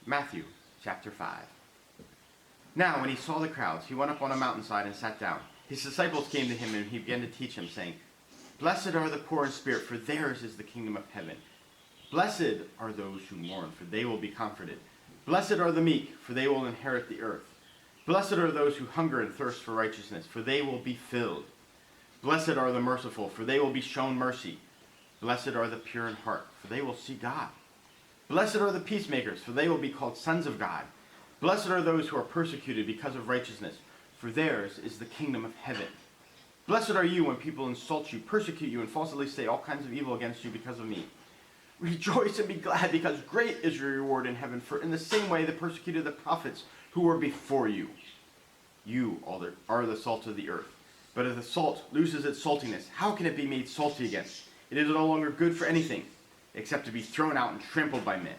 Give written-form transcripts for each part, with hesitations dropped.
Matthew chapter 5. Now when he saw the crowds, he went up on a mountainside and sat down. His disciples came to him, and he began to teach them, saying, Blessed are the poor in spirit, for theirs is the kingdom of heaven. Blessed are those who mourn, for they will be comforted. Blessed are the meek, for they will inherit the earth. Blessed are those who hunger and thirst for righteousness, for they will be filled. Blessed are the merciful, for they will be shown mercy. Blessed are the pure in heart, for they will see God. Blessed are the peacemakers, for they will be called sons of God. Blessed are those who are persecuted because of righteousness, for theirs is the kingdom of heaven. Blessed are you when people insult you, persecute you, and falsely say all kinds of evil against you because of me. Rejoice and be glad, because great is your reward in heaven, for in the same way they persecuted the prophets who were before you. You are the salt of the earth. But if the salt loses its saltiness, how can it be made salty again? It is no longer good for anything, except to be thrown out and trampled by men.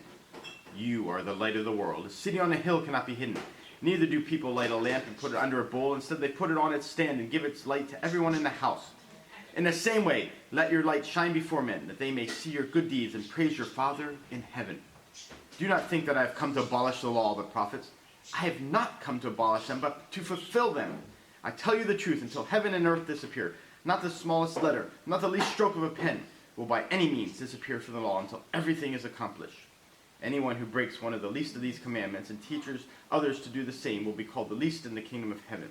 You are the light of the world. A city on a hill cannot be hidden. Neither do people light a lamp and put it under a bowl. Instead, they put it on its stand and give its light to everyone in the house. In the same way, let your light shine before men, that they may see your good deeds and praise your Father in heaven. Do not think that I have come to abolish the law of the prophets. I have not come to abolish them, but to fulfill them. I tell you the truth, until heaven and earth disappear, not the smallest letter, not the least stroke of a pen, will by any means disappear from the law until everything is accomplished. Anyone who breaks one of the least of these commandments and teaches others to do the same will be called the least in the kingdom of heaven.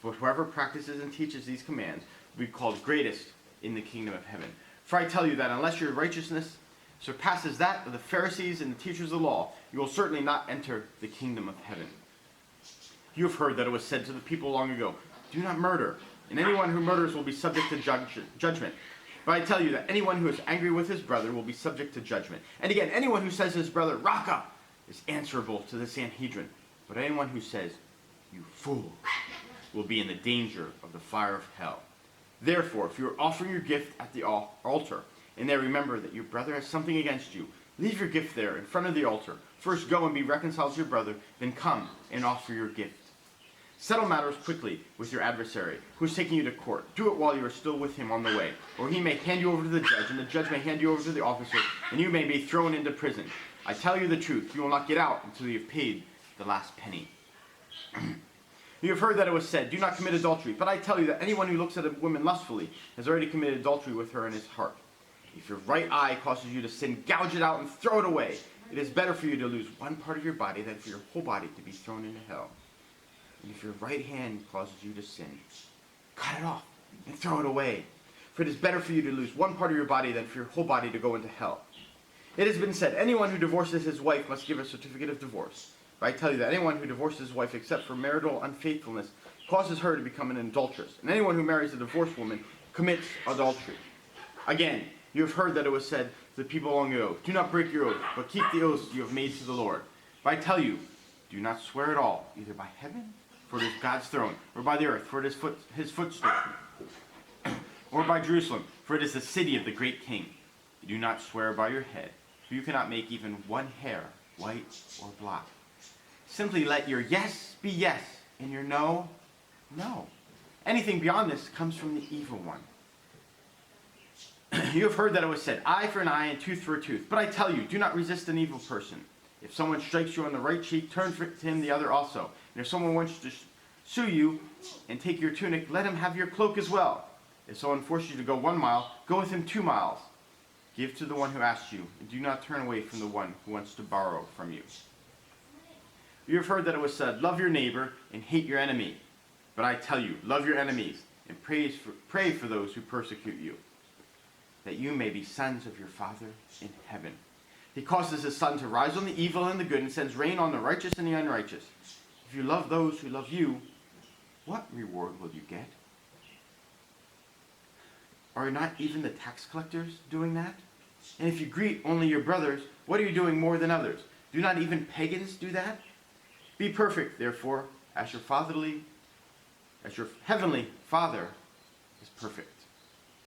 For whoever practices and teaches these commands will be called greatest in the kingdom of heaven. For I tell you that unless your righteousness surpasses that of the Pharisees and the teachers of the law, you will certainly not enter the kingdom of heaven. You have heard that it was said to the people long ago, Do not murder, and anyone who murders will be subject to judgment. But I tell you that anyone who is angry with his brother will be subject to judgment. And again, anyone who says to his brother, Raka, is answerable to the Sanhedrin. But anyone who says, You fool, will be in the danger of the fire of hell. Therefore, if you are offering your gift at the altar, and there remember that your brother has something against you, leave your gift there in front of the altar. First go and be reconciled to your brother, then come and offer your gift. Settle matters quickly with your adversary, who is taking you to court. Do it while you are still with him on the way, or he may hand you over to the judge, and the judge may hand you over to the officer, and you may be thrown into prison. I tell you the truth, you will not get out until you have paid the last penny. You have heard that it was said, Do not commit adultery. But I tell you that anyone who looks at a woman lustfully has already committed adultery with her in his heart. If your right eye causes you to sin, gouge it out and throw it away. It is better for you to lose one part of your body than for your whole body to be thrown into hell. And if your right hand causes you to sin, cut it off and throw it away. For it is better for you to lose one part of your body than for your whole body to go into hell. It has been said, anyone who divorces his wife must give a certificate of divorce. But I tell you that anyone who divorces his wife except for marital unfaithfulness causes her to become an adulteress. And anyone who marries a divorced woman commits adultery. Again, you have heard that it was said to the people long ago, Do not break your oath, but keep the oaths you have made to the Lord. But I tell you, do not swear at all, either by heaven, for it is God's throne, or by the earth, for it is his footstool, or by Jerusalem, for it is the city of the great king. Do not swear by your head, for you cannot make even one hair white or black. Simply let your yes be yes, and your no, no. Anything beyond this comes from the evil one. You have heard that it was said, Eye for an eye and tooth for a tooth. But I tell you, do not resist an evil person. If someone strikes you on the right cheek, turn to him the other also. And if someone wants to sue you and take your tunic, let him have your cloak as well. If someone forces you to go 1 mile, go with him 2 miles. Give to the one who asks you, and do not turn away from the one who wants to borrow from you. You have heard that it was said, Love your neighbor and hate your enemy. But I tell you, love your enemies and pray for those who persecute you, that you may be sons of your Father in heaven. He causes his sun to rise on the evil and the good and sends rain on the righteous and the unrighteous. If you love those who love you, what reward will you get? Are not even the tax collectors doing that? And if you greet only your brothers, what are you doing more than others? Do not even pagans do that? Be perfect, therefore, as your heavenly Father is perfect.